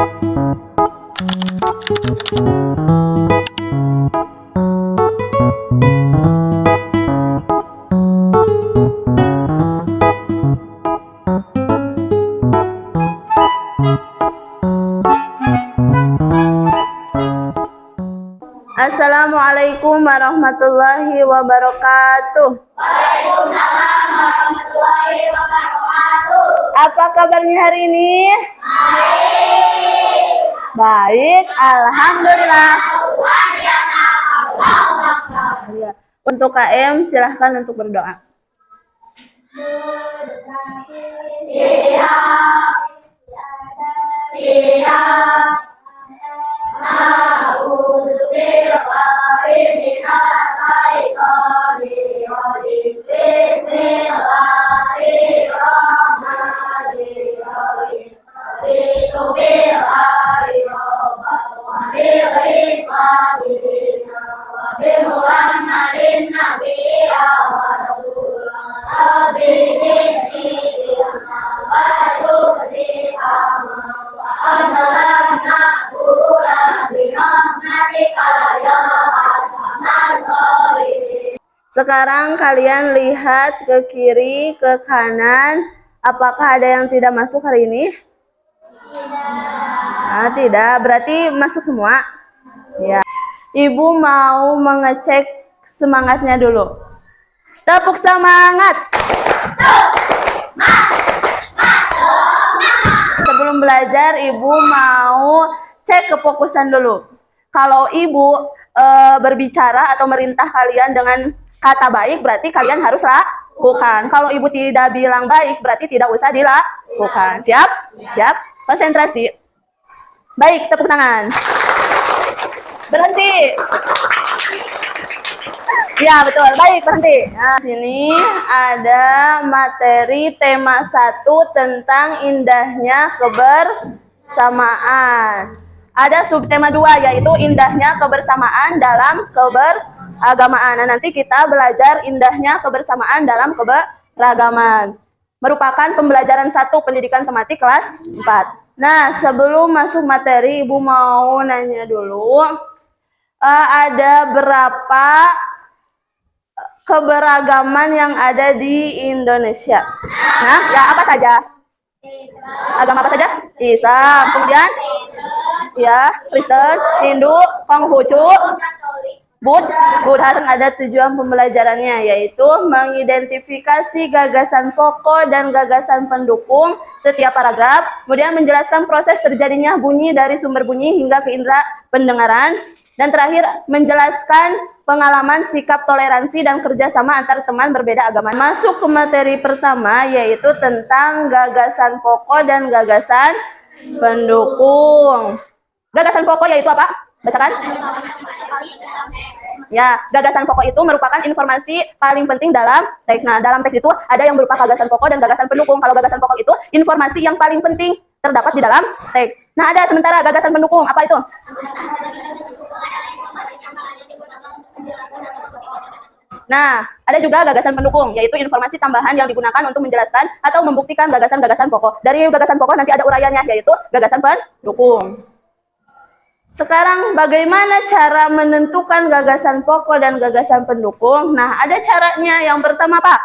Assalamualaikum warahmatullahi wabarakatuh. Waalaikumsalam warahmatullahi wabarakatuh. Apa kabarnya hari ini? Baik, alhamdulillah. Untuk KM silahkan untuk berdoa. Siap. Siap. Sekarang kalian lihat ke kiri, ke kanan. Apakah ada yang tidak masuk hari ini? Tidak. Berarti masuk semua? Ya. Ibu mau mengecek semangatnya dulu. Tepuk semangat. Sebelum belajar, Ibu mau cek kefokusan dulu. Kalau Ibu berbicara atau merintah kalian dengan kata baik, berarti kalian harus lakukan. Kalau Ibu tidak bilang baik, berarti tidak usah dilakukan. Siap? Siap? Konsentrasi. Baik, tepuk tangan. Berhenti. Ya, betul. Baik, berhenti. Nah, sini ada materi tema 1 tentang indahnya kebersamaan. Ada subtema 2, yaitu indahnya kebersamaan dalam keberagamaan. Nah, nanti kita belajar indahnya kebersamaan dalam keberagaman. Merupakan pembelajaran 1 pendidikan tematik kelas 4. Nah, sebelum masuk materi, Ibu mau nanya dulu. Ada berapa keberagaman yang ada di Indonesia? Nah, ya apa saja? Agama apa saja? Islam. Kemudian? Ya, Kristen, Hindu, Konghucu, Buddha. Ada tujuan pembelajarannya, yaitu mengidentifikasi gagasan pokok dan gagasan pendukung setiap paragraf, kemudian menjelaskan proses terjadinya bunyi dari sumber bunyi hingga ke indera pendengaran, dan terakhir menjelaskan pengalaman, sikap, toleransi, dan kerjasama antar teman berbeda agama. Masuk ke materi pertama, yaitu tentang gagasan pokok dan gagasan pendukung. Gagasan pokok yaitu apa? Bacakan. Ya, gagasan pokok itu merupakan informasi paling penting dalam teks. Nah, dalam teks itu ada yang berupa gagasan pokok dan gagasan pendukung. Kalau gagasan pokok itu informasi yang paling penting terdapat di dalam teks. Nah, ada sementara gagasan pendukung. Apa itu? Nah, ada juga gagasan pendukung, yaitu informasi tambahan yang digunakan untuk menjelaskan atau membuktikan gagasan-gagasan pokok. Dari gagasan pokok nanti ada uraiannya, yaitu gagasan pendukung. Sekarang bagaimana cara menentukan gagasan pokok dan gagasan pendukung? Nah, ada caranya. Yang pertama apa?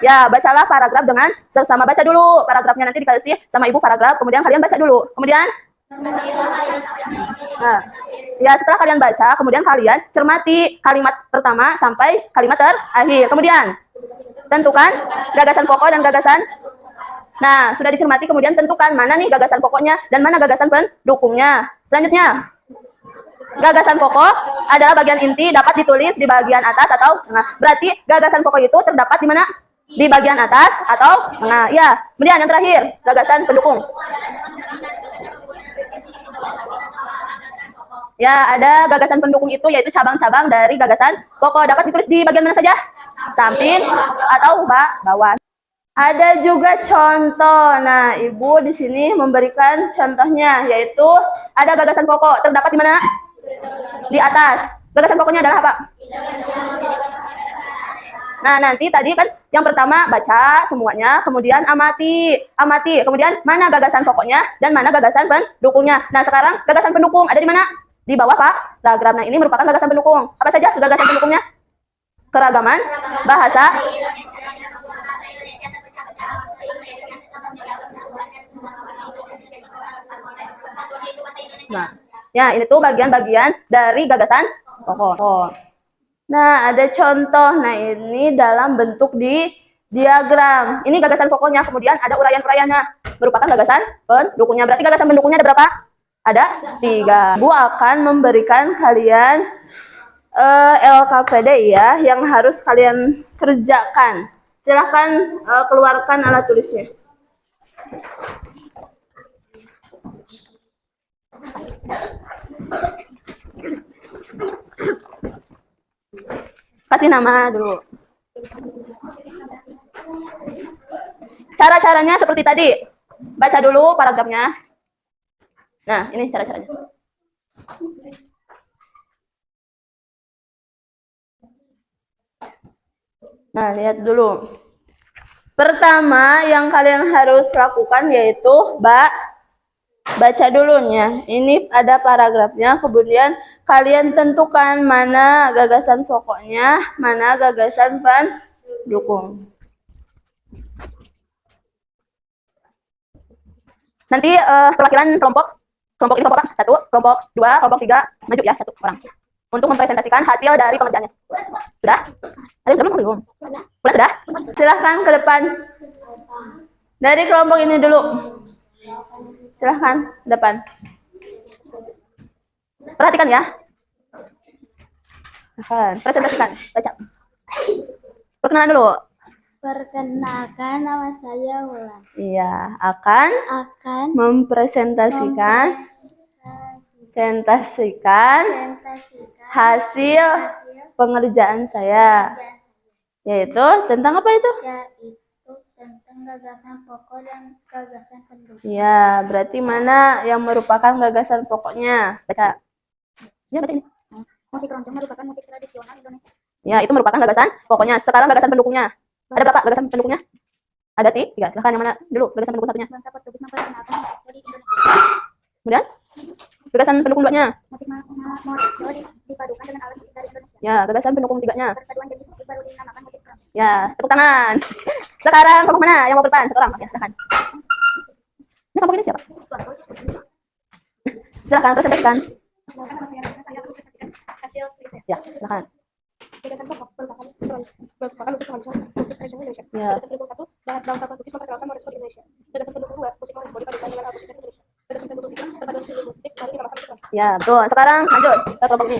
Ya, bacalah paragraf dengan sama. Baca dulu paragrafnya, nanti dikasih sama Ibu paragraf, kemudian kalian baca dulu. Kemudian nah, ya setelah kalian baca, kemudian kalian cermati kalimat pertama sampai kalimat terakhir. Kemudian tentukan gagasan pokok dan gagasan. Nah, sudah dicermati, kemudian tentukan mana nih gagasan pokoknya dan mana gagasan pendukungnya. Selanjutnya, gagasan pokok adalah bagian inti, dapat ditulis di bagian atas atau tengah. Berarti gagasan pokok itu terdapat di mana? Di bagian atas atau tengah. Ya, kemudian yang terakhir, gagasan pendukung. Ya, ada gagasan pendukung itu yaitu cabang-cabang dari gagasan pokok. Dapat ditulis di bagian mana saja? Samping atau bawah. Ada juga contoh. Nah, Ibu di sini memberikan contohnya, yaitu ada gagasan pokok terdapat di mana? Di atas. Gagasan pokoknya adalah apa? Nah, nanti tadi kan yang pertama baca semuanya, kemudian amati, kemudian mana gagasan pokoknya dan mana gagasan pendukungnya. Nah, sekarang gagasan pendukung ada di mana? Di bawah Pak diagram. Nah, ini merupakan gagasan pendukung. Apa saja gagasan pendukungnya? Keragaman bahasa. Nah, ya ini tuh bagian-bagian dari gagasan pokok. Nah, ada contoh. Nah, ini dalam bentuk di diagram. Ini gagasan pokoknya, kemudian ada uraian-uraiannya. Merupakan gagasan pendukungnya. Berarti gagasan pendukungnya ada berapa? Ada 3. Bu akan memberikan kalian LKPD ya, yang harus kalian kerjakan. Silahkan keluarkan alat tulisnya. Kasih nama dulu. Cara-caranya seperti tadi. Baca dulu paragrafnya. Nah, ini cara-caranya. Nah, lihat dulu. Pertama yang kalian harus lakukan yaitu baca dulunya. Ini ada paragrafnya, kemudian kalian tentukan mana gagasan pokoknya, mana gagasan pendukung. Nanti perwakilan kelompok ini kelompok apa? 1, kelompok 2, kelompok 3, maju ya 1 orang. Untuk mempresentasikan hasil dari pengerjaannya. Sudah? Ada yang belum? Udah sudah? Silahkan ke depan. Dari kelompok ini dulu. Silahkan depan. Perhatikan ya. Presentasikan. Baca. Perkenalan dulu. Perkenalkan, nama saya Wulan. Iya, akan mempresentasikan hasil pengerjaan saya. Yaitu tentang apa itu? Yaitu tentang gagasan pokok dan gagasan pendukung. Ya, berarti mana yang merupakan gagasan pokoknya? Baca. Ya, baca ini. Musik keroncong merupakan musik tradisional Indonesia. Ya, itu merupakan gagasan pokoknya. Sekarang gagasan pendukungnya. Ada berapa gagasan pendukungnya? Ada 3. Silahkan yang mana dulu gagasan pendukung satunya? Bangsa Portugis memperkenalkan musik di Indonesia. Kemudian gagasan pendukung 2-nya? Musik modern dipadukan dengan alat musik dari Indonesia. Ya, gagasan pendukung 3-nya? Perpaduan jenis musik baru dinamakan musik keroncong. Ya, tepuk tangan. Sekarang kelompok mana yang mau berperan? 1 orang. Ya, silahkan. Ini kelompok ini siapa? Silahkan presentasikan. Ya, silahkan. Gagasan pokok merupakan musik keroncong, musik tradisional Indonesia. Ya. Gagasan pendukung 1, bangsa Portugis memperkenalkan modern Indonesia. Gagasan pendukung 2, musik modern dipadukan dengan alat musik dari Indonesia. Gagasan pendukung 3, perpaduan jenis musik baru dinamakan musik keroncong. Ya, betul. Sekarang lanjut ke kelompok ini.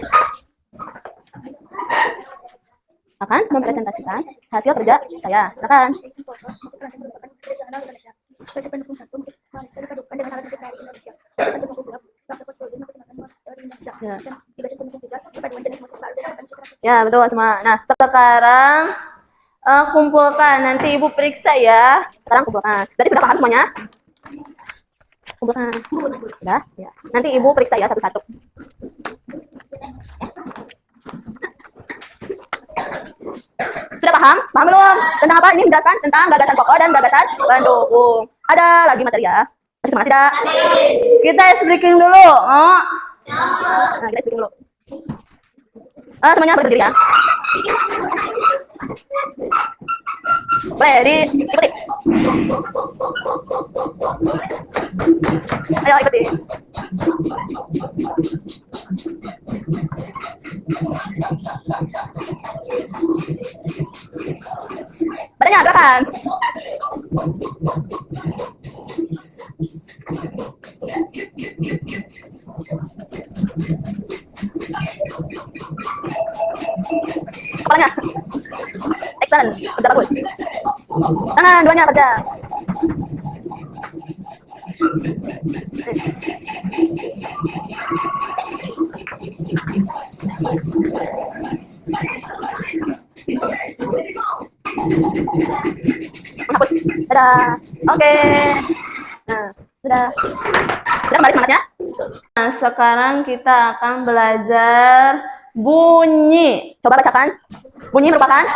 Akan mempresentasikan hasil kerja saya. Silakan. Gagasan pokok, musik keroncong merupakan musik tradisional Indonesia. Gagasan pendukung 1, musik modern dipadukan dengan alat musik dari Indonesia. Gagasan pendukung 2, bangsa Portugis memperkenalkan modern Indonesia. Ya. Gagasan pendukung 3, perpaduan jenis musik baru dinamakan musik keroncong. Ya, betul semua. Nah, sekarang kumpulkan. Nanti Ibu periksa ya. Sekarang kumpulkan. Tadi sudah paham semuanya? Kumpulkan. Sudah? Ya. Nanti Ibu periksa ya satu-satu. Sudah paham? Paham belum? Tentang apa? Ini menjelaskan tentang gagasan pokok dan gagasan pendukung. Ada lagi materi ya? Masih semangat tidak? Kita ice breaking dulu. Oh. Nah, kita ice breaking dulu. Semuanya berdiri ya. Boleh diikuti. Ayo ikuti. Badannya gerakan. Kepalanya. Excellent. Kerja bagus. Tangan duanya kerja. Menghapus. Dadah. Oke. Nah, sudah. Sudah kembali semangatnya? Nah, sekarang kita akan belajar bunyi. Coba bacakan. Bunyi merupakan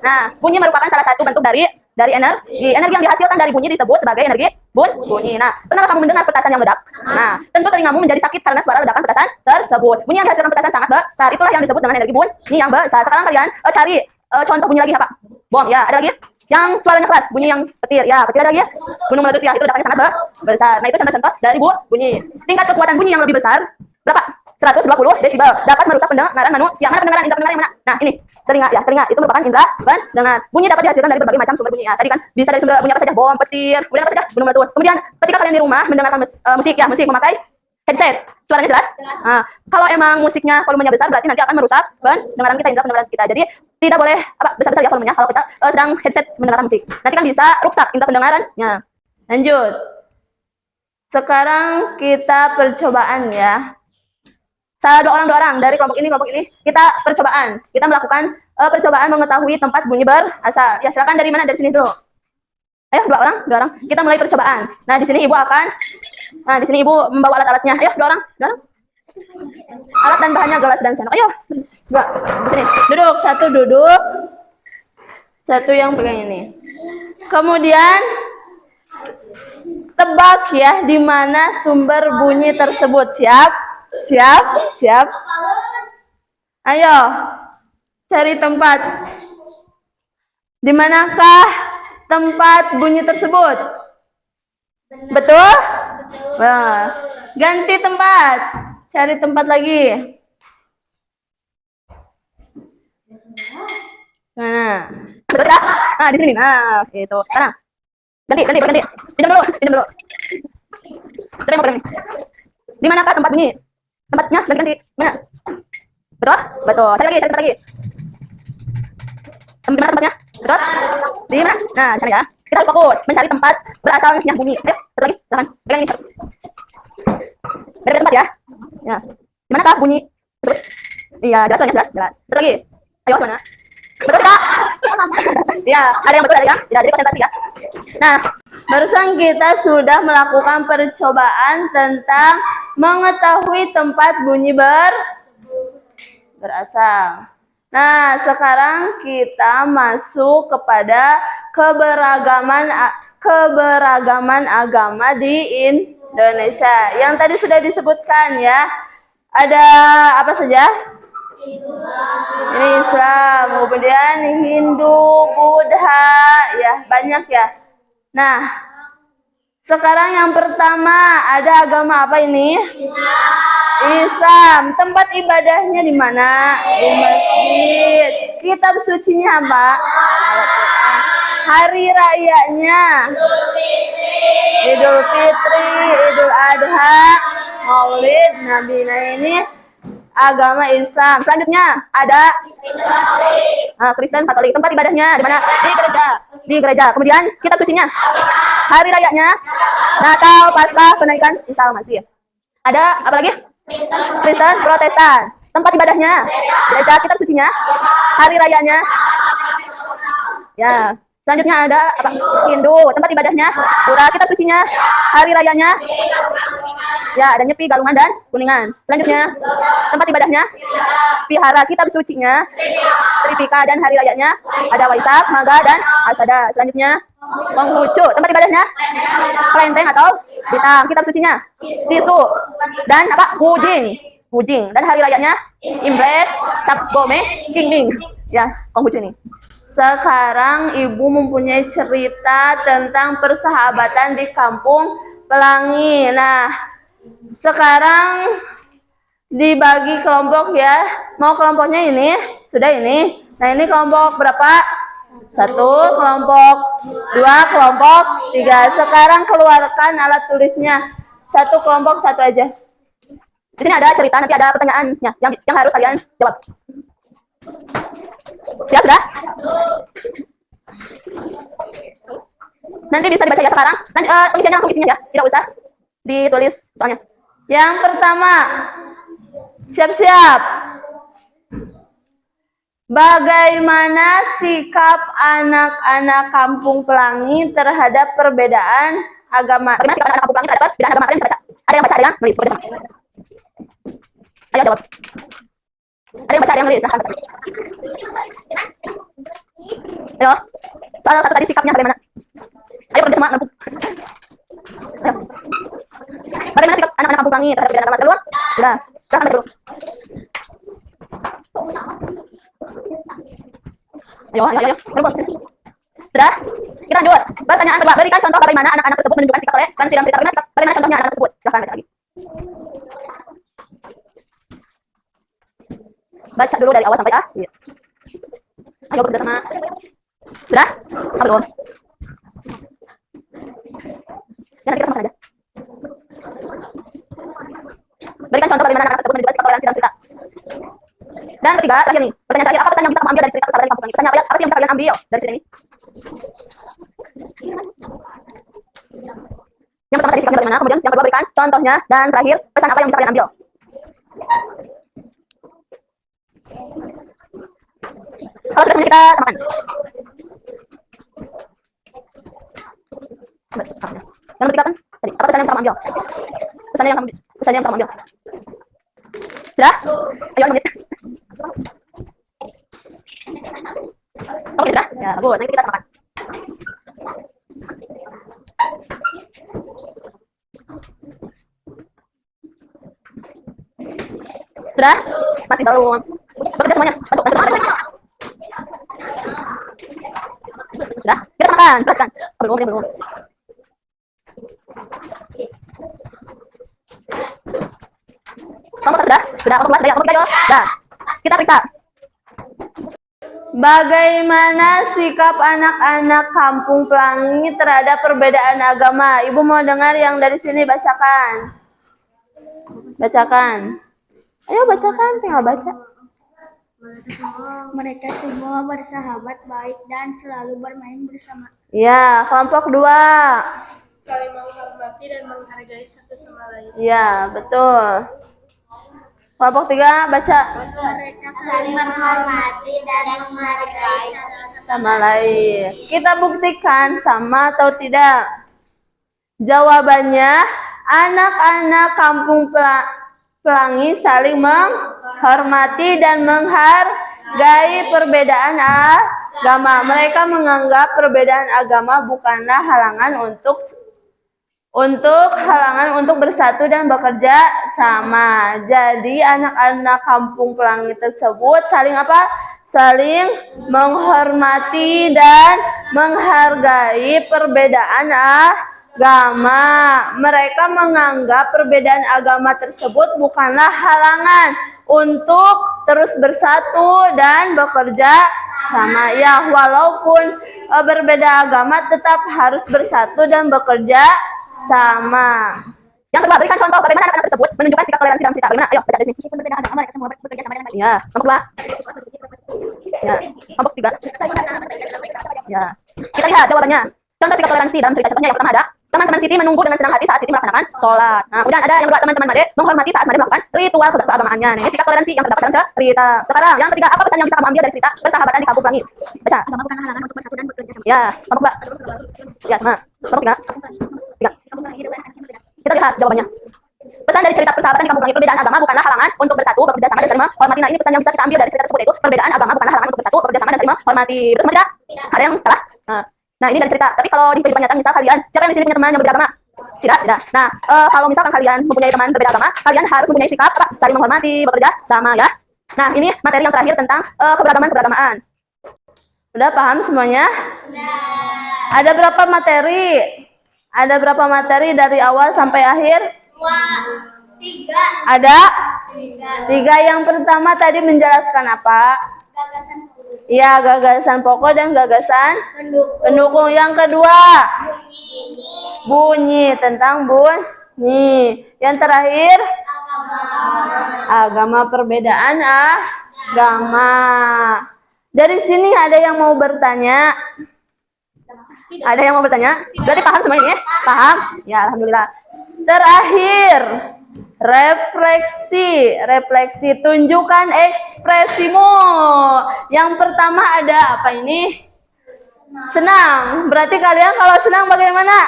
Nah, bunyi merupakan salah satu bentuk dari energi. Energi yang dihasilkan dari bunyi disebut sebagai energi bunyi. Nah, pernah kamu mendengar petasan yang meledak? Nah, tentu telingamu menjadi sakit karena suara ledakan petasan tersebut. Bunyi yang dihasilkan petasan sangat besar. Itulah yang disebut dengan energi bunyi yang besar. Sekarang kalian cari contoh bunyi lagi apa? Bom, ya. Ada lagi? Yang suaranya keras, bunyi yang petir. Ya, petir ada lagi? Gunung meletus, ya. Itu ledakannya sangat besar. Nah, itu contoh-contoh dari bunyi. Tingkat kekuatan bunyi yang lebih besar berapa? 120 desibel. Dapat merusak pendengaran manusia. Mana pendengaran? Indra pendengaran yang mana? Nah, ini. Telinga, ya, telinga itu merupakan indera pendengar. Bunyi dapat dihasilkan dari berbagai macam sumber bunyi. Ya, tadi kan bisa dari sumber bunyi apa saja? Bom, petir, kemudian apa saja? Gunung meletus. Kemudian ketika kalian di rumah mendengarkan musik, ya, musik memakai headset. Suaranya jelas? Nah, kalau emang musiknya volumenya besar berarti nanti akan merusak pendengaran kita, indera pendengaran kita. Jadi tidak boleh besar-besar ya volumenya kalau kita sedang headset mendengarkan musik. Nanti kan bisa rusak indera pendengarannya. Lanjut. Sekarang kita percobaan ya. Dua orang dari kelompok ini kita percobaan. Kita melakukan percobaan mengetahui tempat bunyi berasal. Ya, silakan dari mana? Dari sini dulu. Ayo, dua orang. Kita mulai percobaan. Nah, di sini ibu membawa alat-alatnya. Ayo, dua orang. Alat dan bahannya gelas dan sendok. Ayo, dua. Di sini. Duduk, duduk. Satu yang pegang ini. Kemudian tebak ya di mana sumber bunyi tersebut. Siap. Ayo, cari tempat. Di manakah tempat bunyi tersebut? Betul? Nah, ganti tempat. Cari tempat lagi. Mana? Betul tak? Nah, di sini. Nah, gitu. Sekarang. Ganti. Pinjam dulu. Coba yang di manakah tempat bunyi? Tempatnya ganti. Mana? Betul. Cari lagi. Di mana tempatnya? Betul? Di mana? Nah, cari ya. Kita harus fokus mencari tempat berasalnya bunyi. Ayo, satu lagi. Silakan. Pegang ini. Dari tempat ya. Ya. Di manakah bunyi? Betul. Iya, jelas. Satu lagi. Ayo, mana? Betul tidak? Iya, ada yang betul, ada yang tidak. Jadi konsentrasi ya. Nah, barusan kita sudah melakukan percobaan tentang mengetahui tempat bunyi berasal. Nah, sekarang kita masuk kepada keberagaman agama di Indonesia. Yang tadi sudah disebutkan ya. Ada apa saja? Ini Islam, kemudian Hindu, Buddha, ya banyak ya. Nah, sekarang yang pertama ada agama apa ini? Islam. Tempat ibadahnya di mana? Di masjid. Kitab sucinya apa? Al-Quran. Hari rayanya? Idul Fitri, Idul Adha, Maulid Nabi. Nah, ini agama Islam. Selanjutnya ada Kristen, Katolik. Tempat ibadahnya di mana? Di gereja. Kemudian kitab sucinya, hari rayanya, Natal, Paskah, kenaikan Isa Al-Masih. Ada apa lagi? Kristen, Protestan. Tempat ibadahnya gereja, kitab sucinya, hari rayanya. Ya. Selanjutnya ada apa? Hindu. Tempat ibadahnya Pura, kitab sucinya, hari rayanya. Ya, ada Nyepi, Galungan, dan Kuningan. Selanjutnya, tempat ibadahnya Vihara, kitab sucinya Tripika, dan hari rayanya ada Waisak, Maga, dan Asada. Selanjutnya, Konghucu. Tempat ibadahnya Kelenteng atau Bintang, kitab sucinya Sisu, dan apa? Wujing. Dan hari rayanya Imlek, Cap Gome, Qingming. Ya, Konghucu ini. Sekarang ibu mempunyai cerita tentang persahabatan di Kampung Pelangi. Nah, sekarang dibagi kelompok ya. Mau kelompoknya ini? Sudah ini. Nah, ini kelompok berapa? 1, kelompok 2, kelompok 3. Sekarang keluarkan alat tulisnya. 1 kelompok 1 aja. Di sini ada cerita, nanti ada pertanyaannya yang harus kalian jawab. Siap sudah? Nanti bisa dibaca ya sekarang. Nanti tulisannya langsung isinya ya, tidak usah ditulis soalnya. Yang pertama, siap-siap. Bagaimana sikap anak-anak Kampung Pelangi terhadap perbedaan agama? Bagaimana sikap anak-anak Kampung Pelangi terhadap perbedaan agama? Kalian bisa baca. Ada yang baca, ada yang nulis. Ayo jawab. Ada yang baca, ada yang nulis. Silahkan baca. Ayo. Soal satu tadi sikapnya bagaimana? Ayo kerja sama Ayo. Bagaimana sikap anak-anak kampung pelangi terhadap perbedaan agama? Keluar? Sudah. Silahkan baca dulu. Ayo. Keluar. Sudah? Kita lanjut. Pertanyaan kedua. Berikan contoh bagaimana anak-anak tersebut menunjukkan sikap toleransi dalam cerita. Bagaimana contohnya anak tersebut? Silahkan baca lagi. Baca dulu dari awal sampai akhir. Ayo kerja sama. Sudah? Apa dulu? Jangan kita sama saja. Berikan contoh bagaimana anak tersebut menunjukkan sikap toleransi dalam cerita. Dan ketiga, terakhir nih. Pertanyaan terakhir, apa pesan yang bisa kamu ambil dari cerita persahabatan kampung pelangi? Pesannya apa sih yang bisa kalian ambil dari cerita ini? Yang pertama tadi sikapnya bagaimana, kemudian yang kedua berikan contohnya, dan terakhir pesan apa yang bisa kalian ambil? Kalau sudah semuanya kita samakan. Yang ketiga kan tadi apa pesan yang bisa kamu ambil? Pesan yang bisa kamu ambil. Sudah? Ayo 6 menit. Oke, sudah? Ya, bagus. Nanti kita samakan. Sudah? Masih belum. Bekerja semuanya. Bantu. Sudah? Kita samakan. Perhatikan. Belum. Kamu sudah? Sudah, kamu keluar. Sudah. Kita periksa. Bagaimana sikap anak-anak kampung pelangi terhadap perbedaan agama? Ibu mau dengar yang dari sini, bacakan. Ayo bacakan, tinggal baca. Mereka semua bersahabat baik dan selalu bermain bersama. Ya, kelompok 2. Saling menghormati dan menghargai satu sama lain. Ya, betul. Kelompok 3, baca. Mereka saling menghormati dan menghargai Sama lain. Kita buktikan sama atau tidak. Jawabannya, anak-anak kampung pelangi saling menghormati dan menghargai perbedaan agama. Mereka menganggap perbedaan agama bukanlah halangan untuk bersatu dan bekerja sama. Jadi anak-anak kampung pelangi tersebut saling apa? Saling menghormati dan menghargai perbedaan agama. Mereka menganggap perbedaan agama tersebut bukanlah halangan untuk terus bersatu dan bekerja sama. Ya, walaupun berbeda agama tetap harus bersatu dan bekerja sama. Yang kedua, berikan contoh bagaimana anak-anak tersebut menunjukkan sikap toleransi dalam cerita. Bagaimana? Ayo, baca dari sini. Meskipun berbeda agama, mereka semua bekerja sama dengan baik. Ya, kelompok 2. Ya, kelompok 3. Ya, kita lihat jawabannya. Contoh sikap toleransi dalam cerita. Contohnya yang pertama ada teman-teman Siti menunggu dengan senang hati saat Siti melaksanakan sholat. Nah, kemudian ada yang kedua, teman-teman Made menghormati saat Made melakukan ritual keagamaannya. Nah, ini sikap toleransi yang terdapat dalam cerita. Sekarang, yang ketiga, apa pesan yang bisa kamu ambil dari cerita persahabatan di kampung pelangi? Baca. Agama bukan halangan untuk bersatu dan bekerja sama. Ya, kelompok 2. Ya, sama. Kelompok 3. Kita lihat jawabannya. Pesan dari cerita persahabatan di kampung pelangi, perbedaan agama bukanlah halangan untuk bersatu, bekerja sama dan saling menghormati. Nah, ini pesan yang bisa kita ambil dari cerita tersebut, yaitu perbedaan agama bukanlah halangan untuk bersatu, bekerja sama dan saling menghormati. Betul semua tidak? Ada yang salah? Nah, ini dari cerita. Tapi kalau di kehidupan nyata, misal kalian, siapa yang di sini punya teman yang berbeda agama? Tidak. Nah, kalau misalkan kalian mempunyai teman berbeda agama, kalian harus mempunyai sikap apa? Saling menghormati, bekerja sama, ya. Nah, ini materi yang terakhir tentang keberagaman. Sudah paham semuanya? Ada berapa materi? Ada berapa materi dari awal sampai akhir? 3. Ada? 3. Yang pertama tadi menjelaskan apa? Ya, gagasan pokok dan gagasan pendukung. Yang kedua, bunyi, tentang bunyi. Yang terakhir, agama, perbedaan agama. Dari sini ada yang mau bertanya? Ada yang mau bertanya? Berarti paham semua ini ya? Paham? Ya, alhamdulillah. Terakhir, refleksi, tunjukkan ekspresimu. Yang pertama ada apa ini? Senang. Berarti kalian kalau senang bagaimana?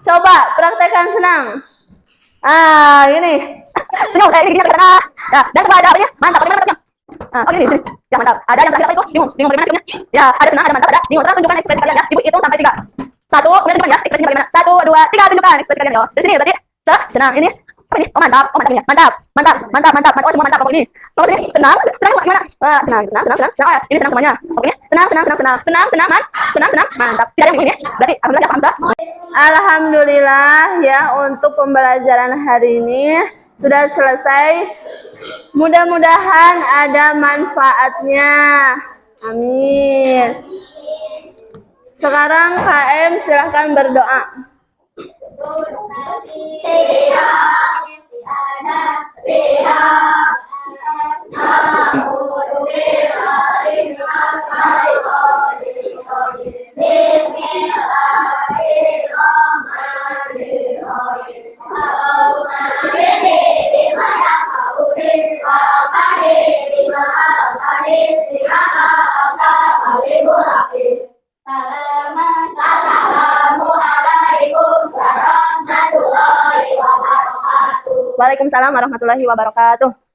Coba praktekkan senang. Ini. Senyum kayak gini. Nah, dan kedua ada apa ya? Mantap. Bagaimana mantapnya? Oh ini, sini. Ya mantap. Ada yang terakhir apa itu? Bingung bagaimana hasilnya? Ya ada senang, ada mantap, ada bingung. Sekarang tunjukkan ekspresi kalian ya. Ibu hitung sampai 3. 1, kemudian tunjukkan ya ekspresinya bagaimana. 1, 2, 3, tunjukkan ekspresi kalian ya. Dari sini berarti senang ini. Apa ini? Oh mantap ini ya. Mantap. Oh semua mantap pokoknya ini. Oh ini senang gimana? Wah, senang. Oh, ini senang semuanya. Pokoknya senang, mantap. Tidak ada yang bingung ini ya. Berarti alhamdulillah ya, paham Sa? Alhamdulillah ya, untuk pembelajaran hari ini sudah selesai. Mudah-mudahan ada manfaatnya. Amin. Sekarang KM silahkan berdoa. Waalaikumsalam warahmatullahi wabarakatuh.